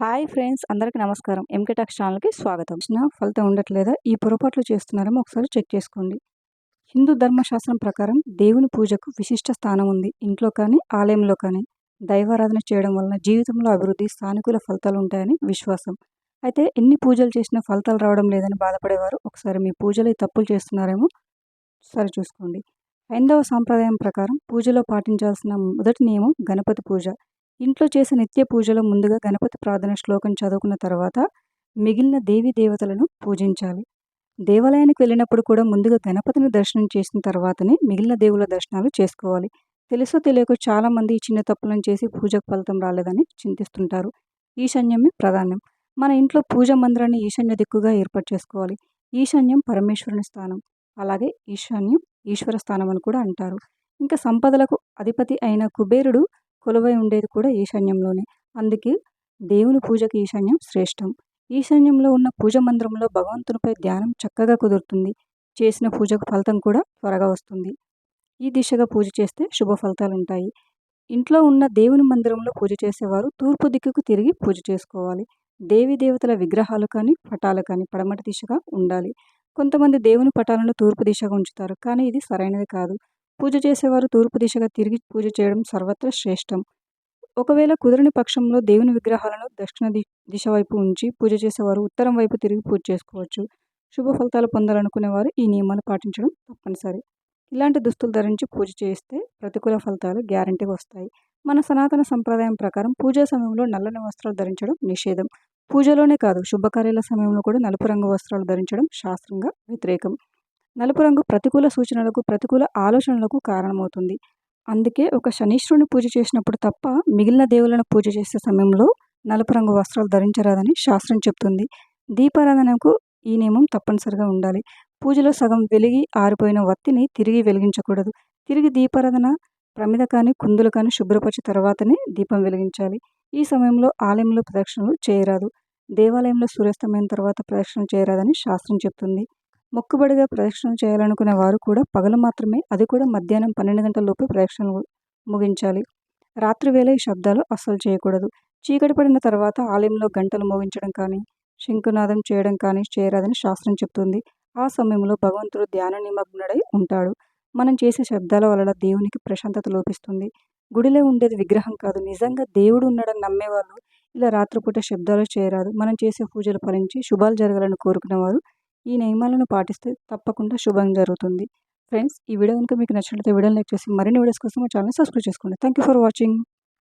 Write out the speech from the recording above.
Hi friends, అందరికీ నమస్కారం. MK talks ఛానల్‌కి స్వాగతం. ఫలితం ఉండట్లేదా? ఈ పొరపాట్లు చేస్తున్నారేమో ఒకసారి చెక్ చేసుకోండి. హిందూ ధర్మశాస్త్రం ప్రకారం దేవుని పూజకు విశిష్ట స్థానం ఉంది. ఇంట్లో కానీ, ఆలయంలో కానీ దైవారాధన చేయడం వలన జీవితంలో అభివృద్ధి, సానుకూల ఫలితాలు ఉంటాయని విశ్వాసం. అయితే ఎన్ని పూజలు చేసినా ఫలితాలు రావడం లేదని బాధపడేవారు ఒకసారి మీ పూజలో ఈ తప్పులు చేస్తున్నారేమో సరిచూసుకోండి. హైందవ సాంప్రదాయం ప్రకారం పూజలో పాటించాల్సిన మొదటి నియమం గణపతి పూజ. ఇంట్లో చేసే నిత్య పూజలో ముందుగా గణపతి ప్రార్థన శ్లోకం చదువుకున్న తర్వాత మిగిలిన దేవీ దేవతలను పూజించాలి. దేవాలయానికి వెళ్ళినప్పుడు కూడా ముందుగా గణపతిని దర్శనం చేసిన తర్వాతనే మిగిలిన దేవుళ్ళ దర్శనాలు చేసుకోవాలి. తెలుసో తెలియకో చాలామంది ఈ చిన్న తప్పులను చేసి పూజకు ఫలితం రాలేదని చింతిస్తుంటారు. ఈశాన్యమే ప్రధానం. మన ఇంట్లో పూజా మందిరాన్ని ఈశాన్య దిక్కుగా ఏర్పాటు చేసుకోవాలి. ఈశాన్యం పరమేశ్వరుని స్థానం. అలాగే ఈశాన్యం ఈశ్వర స్థానం అని కూడా అంటారు. ఇంకా సంపదలకు అధిపతి అయిన కుబేరుడు కొలువై ఉండేది కూడా ఈశాన్యంలోనే. అందుకే దేవుని పూజకి ఈశాన్యం శ్రేష్టం. ఈశాన్యంలో ఉన్న పూజ మందిరంలో భగవంతునిపై ధ్యానం చక్కగా కుదురుతుంది. చేసిన పూజకు ఫలితం కూడా త్వరగా వస్తుంది. ఈ దిశగా పూజ చేస్తే శుభ ఫలితాలు ఉంటాయి. ఇంట్లో ఉన్న దేవుని మందిరంలో పూజ చేసేవారు తూర్పు దిక్కుకు తిరిగి పూజ చేసుకోవాలి. దేవీ దేవతల విగ్రహాలు కానీ పటాలు కానీ పడమటి దిశగా ఉండాలి. కొంతమంది దేవుని పటాలను తూర్పు దిశగా ఉంచుతారు, కానీ ఇది సరైనది కాదు. పూజ చేసేవారు తూర్పు దిశగా తిరిగి పూజ చేయడం సర్వత్రా శ్రేష్టం. ఒకవేళ కుదరని పక్షంలో దేవుని విగ్రహాలను దక్షిణ దిశ వైపు ఉంచి పూజ చేసేవారు ఉత్తరం వైపు తిరిగి పూజ చేసుకోవచ్చు. శుభ ఫలితాలు పొందాలనుకునేవారు ఈ నియమాలు పాటించడం తప్పనిసరి. ఇలాంటి దుస్తులు ధరించి పూజ చేస్తే ప్రతికూల ఫలితాలు గ్యారంటీగా వస్తాయి. మన సనాతన సంప్రదాయం ప్రకారం పూజా సమయంలో నల్లని వస్త్రాలు ధరించడం నిషేధం. పూజలోనే కాదు, శుభకార్యాల సమయంలో కూడా నలుపు రంగు వస్త్రాలు ధరించడం శాస్త్రంగా వ్యతిరేకం. నలుపు రంగు ప్రతికూల సూచనలకు, ప్రతికూల ఆలోచనలకు కారణమవుతుంది. అందుకే ఒక శనీశ్వరుని పూజ చేసినప్పుడు తప్ప మిగిలిన దేవుళ్ళను పూజ చేసే సమయంలో నలుపు రంగు వస్త్రాలు ధరించరాదని శాస్త్రం చెప్తుంది. దీపారాధనకు ఈ నియమం తప్పనిసరిగా ఉండాలి. పూజలో సగం వెలిగి ఆరిపోయిన వత్తిని తిరిగి వెలిగించకూడదు. తిరిగి దీపారాధన ప్రమిద కానీ కుందులు కానీ శుభ్రపరిచిన తర్వాతనే దీపం వెలిగించాలి. ఈ సమయంలో ఆలయంలో ప్రదక్షిణలు చేయరాదు. దేవాలయంలో సూర్యాస్తమయం తర్వాత ప్రదక్షిణలు చేయరాదని శాస్త్రం చెప్తుంది. మొక్కుబడిగా ప్రదక్షిణలు చేయాలనుకునే వారు కూడా పగలు మాత్రమే, అది కూడా మధ్యాహ్నం 12 గంటల లోపే ప్రదక్షిణలు ముగించాలి. రాత్రి వేళ ఈ శబ్దాలు అస్సలు చేయకూడదు. చీకటి పడిన తర్వాత ఆలయంలో గంటలు మోగించడం కానీ, శంఖనాదం చేయడం కానీ చేయరాదని శాస్త్రం చెప్తుంది. ఆ సమయంలో భగవంతుడు ధ్యాన నిమగ్నుడై ఉంటాడు. మనం చేసే శబ్దాల వల్ల దేవునికి ప్రశాంతత లోపిస్తుంది. గుడిలో ఉండేది విగ్రహం కాదు, నిజంగా దేవుడు ఉన్నాడని నమ్మేవాళ్ళు ఇలా రాత్రిపూట శబ్దాలు చేయరాదు. మనం చేసే పూజలు ఫలించి శుభాలు జరగాలని కోరుకునేవారు ఈ నియమాలను పాటిస్తే తప్పకుండా శుభం జరుగుతుంది. ఫ్రెండ్స్, ఈ వీడియో కనుక మీకు నచ్చినట్లయితే వీడియోని లైక్ చేసి మరిన్ని వీడియోస్ కోసం మా ఛానల్ని సబ్స్క్రైబ్ చేసుకోండి. Thank you for watching.